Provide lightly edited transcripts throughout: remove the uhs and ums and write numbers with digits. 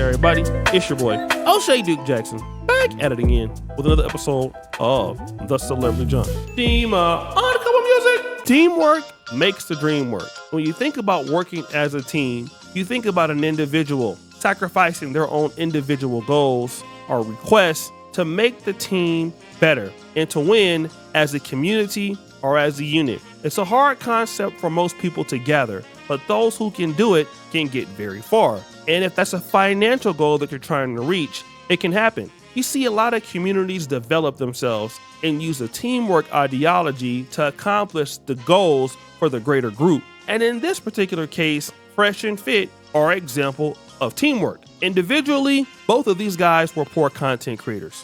everybody? It's your boy, O'Shea Duke Jackson, back at it again with another episode of The Celebrity Jump. Team Undercover Music. Teamwork makes the dream work. When you think about working as a team, you think about an individual sacrificing their own individual goals or requests to make the team better and to win as a community or as a unit. It's a hard concept for most people to gather, but those who can do it can get very far. And if that's a financial goal that you're trying to reach, it can happen. You see a lot of communities develop themselves and use a teamwork ideology to accomplish the goals for the greater group. And in this particular case, Fresh and Fit are an example of teamwork. Individually, both of these guys were poor content creators.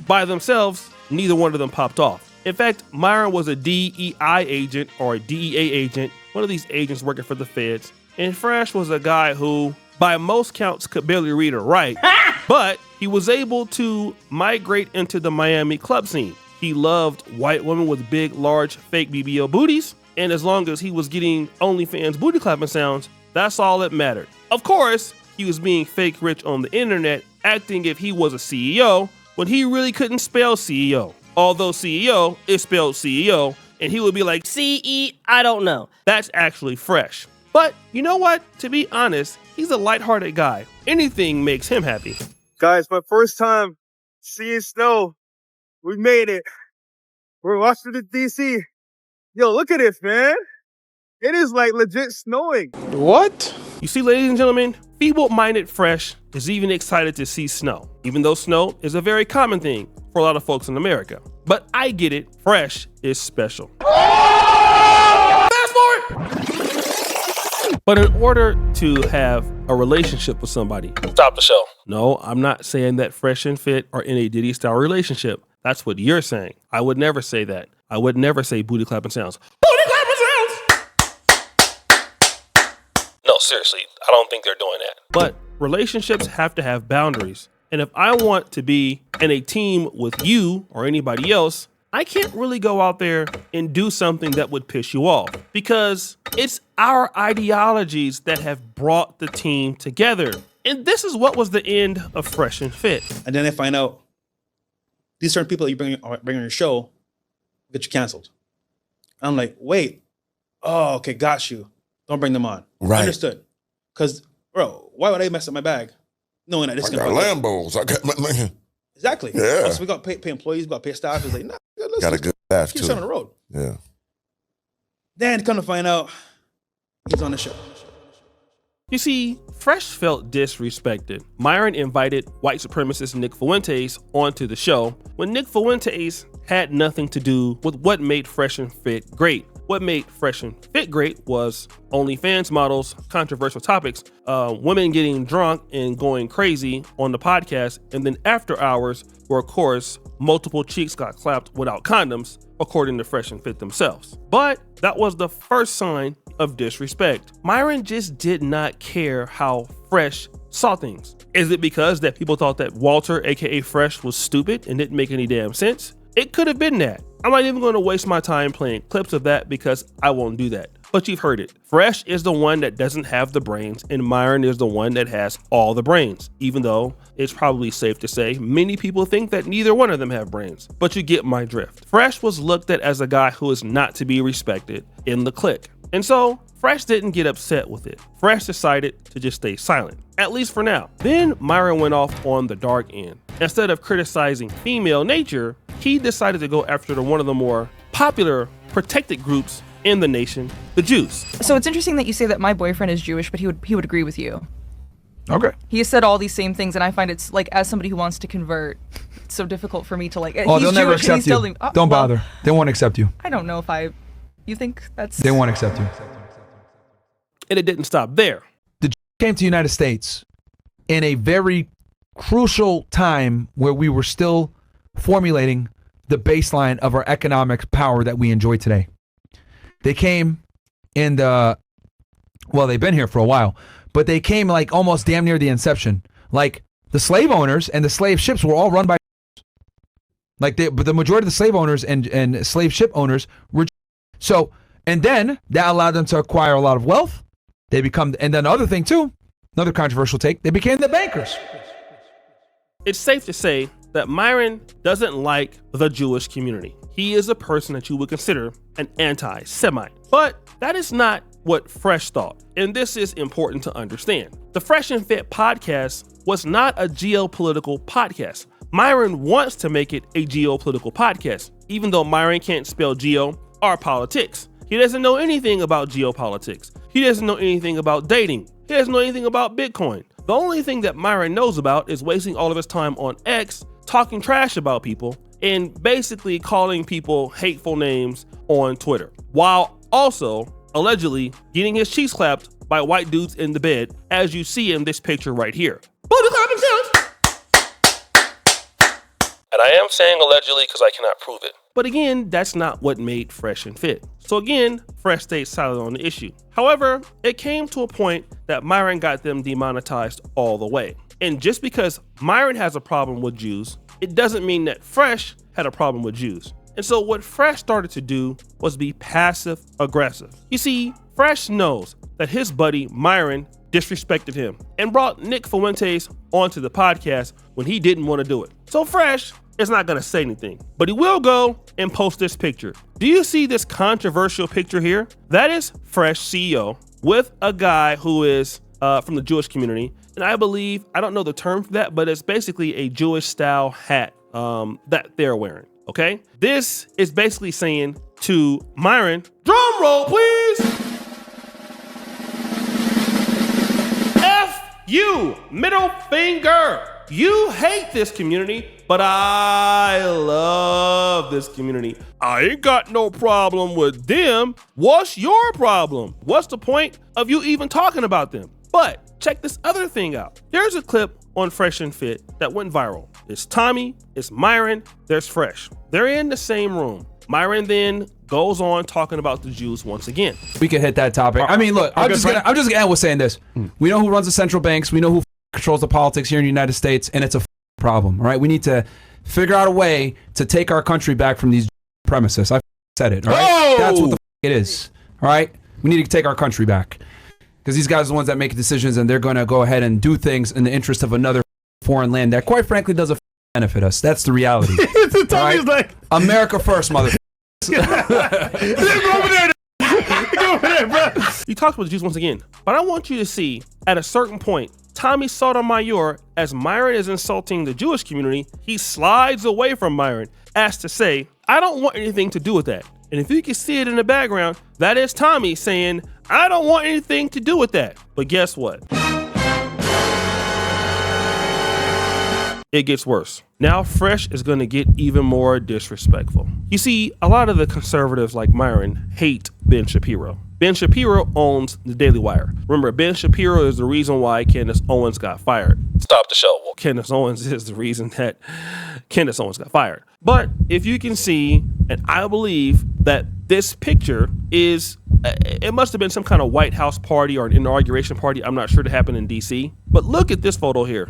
By themselves, neither one of them popped off. In fact, Myron was a DEI agent or a DEA agent, one of these agents working for the feds. And Fresh was a guy who, by most counts, could barely read or write, but he was able to migrate into the Miami club scene. He loved white women with big, large, fake BBL booties, and as long as he was getting OnlyFans booty clapping sounds, that's all that mattered. Of course, he was being fake rich on the internet, acting if he was a CEO when he really couldn't spell CEO. Although CEO is spelled CEO, and he would be like, CE, I don't know. That's actually Fresh. But you know what? To be honest, he's a lighthearted guy. Anything makes him happy. Guys, my first time seeing snow. We made it. We're in Washington, D.C. Yo, look at this, man. It is like legit snowing. What? You see, ladies and gentlemen, feeble-minded Fresh is even excited to see snow, even though snow is a very common thing for a lot of folks in America. But I get it, Fresh is special. Fast forward! But in order to have a relationship with somebody, stop the show. No, I'm not saying that Fresh and Fit are in a Diddy-style relationship. That's what you're saying. I would never say that. I would never say booty clapping sounds. Booty clapping sounds! No, seriously, I don't think they're doing that. But relationships have to have boundaries. And if I want to be in a team with you or anybody else, I can't really go out there and do something that would piss you off because it's our ideologies that have brought the team together. And this is what was the end of Fresh and Fit. And then I find out these certain people that you bring on your show get you canceled. I'm like, wait. Oh, okay, got you. Don't bring them on. Right. Understood. Because, bro, why would I mess up my bag? Knowing that this I is got going to Lambos. I got my Exactly. Yeah. So we got to pay employees, we got to pay staff. It's like, nah, let's got a good staff keep too. on the road. Yeah. Then come to find out he's on the show. You see, Fresh felt disrespected. Myron invited white supremacist Nick Fuentes onto the show when Nick Fuentes had nothing to do with what made Fresh and Fit great. What made Fresh and Fit great was OnlyFans models, controversial topics, women getting drunk and going crazy on the podcast, and then after hours, where of course, multiple cheeks got clapped without condoms, according to Fresh and Fit themselves. But that was the first sign of disrespect. Myron just did not care how Fresh saw things. Is it because that people thought that Walter, aka Fresh, was stupid and didn't make any damn sense? It could have been that. I'm not even going to waste my time playing clips of that because I won't do that. But you've heard it. Fresh is the one that doesn't have the brains, and Myron is the one that has all the brains, even though it's probably safe to say many people think that neither one of them have brains. But you get my drift. Fresh was looked at as a guy who is not to be respected in the clique. And so Fresh didn't get upset with it. Fresh decided to just stay silent, at least for now. Then Myron went off on the dark end. Instead of criticizing female nature, he decided to go after one of the more popular protected groups in the nation, the Jews. So it's interesting that you say that my boyfriend is Jewish, but he would agree with you. Okay. He has said all these same things, and I find it's like, as somebody who wants to convert, it's so difficult for me to like. Oh, he's they'll never Jewish and accept he's you. telling, Don't bother. They won't accept you. I don't know if you think that's. They won't accept you. And it didn't stop there. The Jews came to the United States in a very crucial time where we were still formulating the baseline of our economic power that we enjoy today. They came in they've been here for a while, but they came like almost damn near the inception. Like the slave owners and the slave ships were all run by but the majority of the slave owners and slave ship owners were so, and then that allowed them to acquire a lot of wealth. And then the other thing too, Another controversial take, they became the bankers. It's safe to say that Myron doesn't like the Jewish community. He is a person that you would consider an anti-Semite. But that is not what Fresh thought, and this is important to understand. The Fresh and Fit podcast was not a geopolitical podcast. Myron wants to make it a geopolitical podcast, even though Myron can't spell geo or politics. He doesn't know anything about geopolitics. He doesn't know anything about dating. He doesn't know anything about Bitcoin. The only thing that Myron knows about is wasting all of his time on X, talking trash about people, and basically calling people hateful names on Twitter, while also allegedly getting his cheeks clapped by white dudes in the bed, as you see in this picture right here. Booty clapping sounds. And I am saying allegedly because I cannot prove it. But again, that's not what made Fresh and Fit. So again, Fresh stayed silent on the issue. However, it came to a point that Myron got them demonetized all the way. And just because Myron has a problem with Jews, it doesn't mean that Fresh had a problem with Jews. And so what Fresh started to do was be passive aggressive. You see, Fresh knows that his buddy Myron disrespected him and brought Nick Fuentes onto the podcast when he didn't want to do it. So Fresh is not going to say anything, but he will go and post this picture. Do you see this controversial picture here? That is Fresh CEO with a guy who is from the Jewish community. And I believe, I don't know the term for that, but it's basically a Jewish style hat that they're wearing. Okay. This is basically saying to Myron, drum roll, please. F you, middle finger. You hate this community, but I love this community. I ain't got no problem with them. What's your problem? What's the point of you even talking about them? But check this other thing out. There's a clip on Fresh and Fit that went viral. It's Tommy, it's Myron, there's Fresh. They're in the same room. Myron then goes on talking about the Jews once again. We could hit that topic. I mean, look, I'm just gonna end with saying this. We know who runs the central banks. We know who controls the politics here in the United States, and it's a problem. All right, we need to figure out a way to take our country back from these premises. I said it. All right, that's what the it is. All right, we need to take our country back because these guys are the ones that make decisions, and they're going to go ahead and do things in the interest of another foreign land that, quite frankly, doesn't benefit us. That's the reality. Tommy's like America first, mother. Go over there, bro. You talked about the Jews once again, but I want you to see at a certain point, Tommy Sotomayor, as Myron is insulting the Jewish community, he slides away from Myron as to say, I don't want anything to do with that. And if you can see it in the background, that is Tommy saying, I don't want anything to do with that. But guess what? It gets worse. Now Fresh is going to get even more disrespectful. You see, a lot of the conservatives like Myron hate Ben Shapiro. Ben Shapiro owns the Daily Wire. Remember, Ben Shapiro is the reason why Candace Owens got fired. Stop the show. Well, Candace Owens is the reason that Candace Owens got fired. But if you can see, and I believe that this picture is, it must have been some kind of White House party or an inauguration party. I'm not sure to happen in DC. But look at this photo here.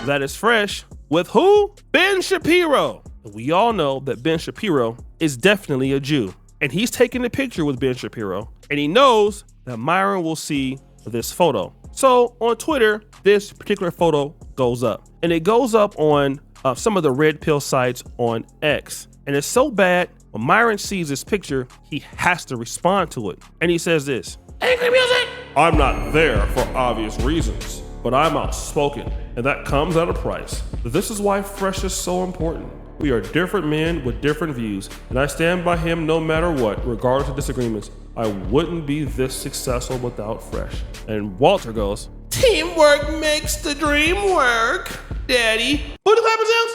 That is Fresh with who? Ben Shapiro. We all know that Ben Shapiro is definitely a Jew. And he's taking a picture with Ben Shapiro. And he knows that Myron will see this photo. So on Twitter, this particular photo goes up. And it goes up on some of the red pill sites on X. And it's so bad, when Myron sees this picture, he has to respond to it. And he says this, angry music. I'm not there for obvious reasons, but I'm outspoken, and that comes at a price. This is why Fresh is so important. We are different men with different views, and I stand by him no matter what, regardless of disagreements. I wouldn't be this successful without Fresh. And Walter goes, teamwork makes the dream work, daddy. Booty clapping sounds.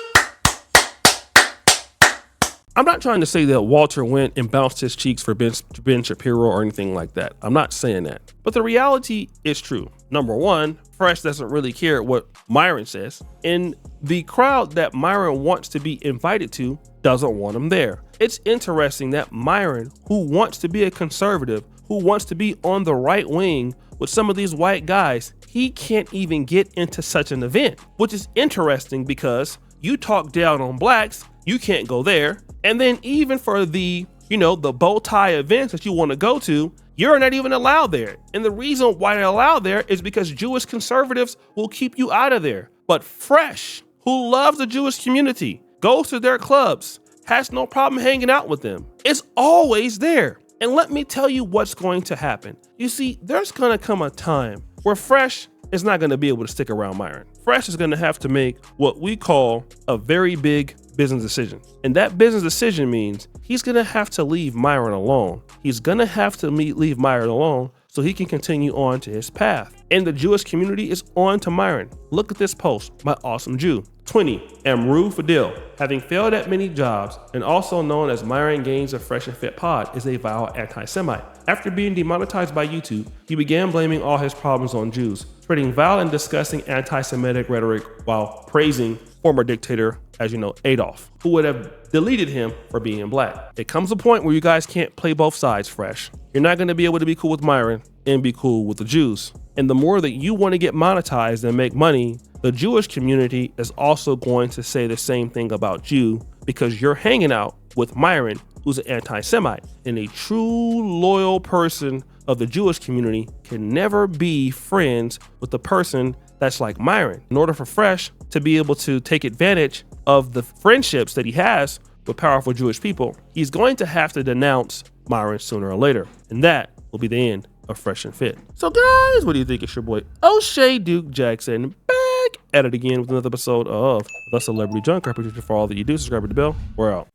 I'm not trying to say that Walter went and bounced his cheeks for Ben Shapiro or anything like that. I'm not saying that. But the reality is true. Number one, Fresh doesn't really care what Myron says. And the crowd that Myron wants to be invited to doesn't want him there. It's interesting that Myron, who wants to be a conservative, who wants to be on the right wing with some of these white guys, he can't even get into such an event, which is interesting because you talk down on blacks, you can't go there. And then even for the, the bow tie events that you want to go to, You're not even allowed there. And the reason why they're allowed there is because Jewish conservatives will keep you out of there. But Fresh, who loves the Jewish community, goes to their clubs, has no problem hanging out with them, is always there. And let me tell you what's going to happen. You see, there's going to come a time where Fresh is not going to be able to stick around Myron. Fresh is going to have to make what we call a very big business decision. And that business decision means he's going to have to leave Myron alone. He's going to have to leave Myron alone so he can continue on to his path. And the Jewish community is on to Myron. Look at this post by Awesome Jew. 20. Amru Fadil, having failed at many jobs and also known as Myron Gaines of Fresh and Fit Pod, is a vile anti-Semite. After being demonetized by YouTube, he began blaming all his problems on Jews, spreading vile and disgusting anti-Semitic rhetoric while praising former dictator, as you know, Adolf, who would have deleted him for being black. It comes a point where you guys can't play both sides, Fresh. You're not going to be able to be cool with Myron and be cool with the Jews. And the more that you want to get monetized and make money, the Jewish community is also going to say the same thing about you because you're hanging out with Myron, who's an anti-Semite. And a true loyal person of the Jewish community can never be friends with a person that's like Myron. In order for Fresh to be able to take advantage of the friendships that he has with powerful Jewish people, he's going to have to denounce Myron sooner or later. And that will be the end of Fresh and Fit. So guys, what do you think? It's your boy O'Shea Duke Jackson back at it again with another episode of The Celebrity Junk. I appreciate you for all that you do. Subscribe to the bell. We're out.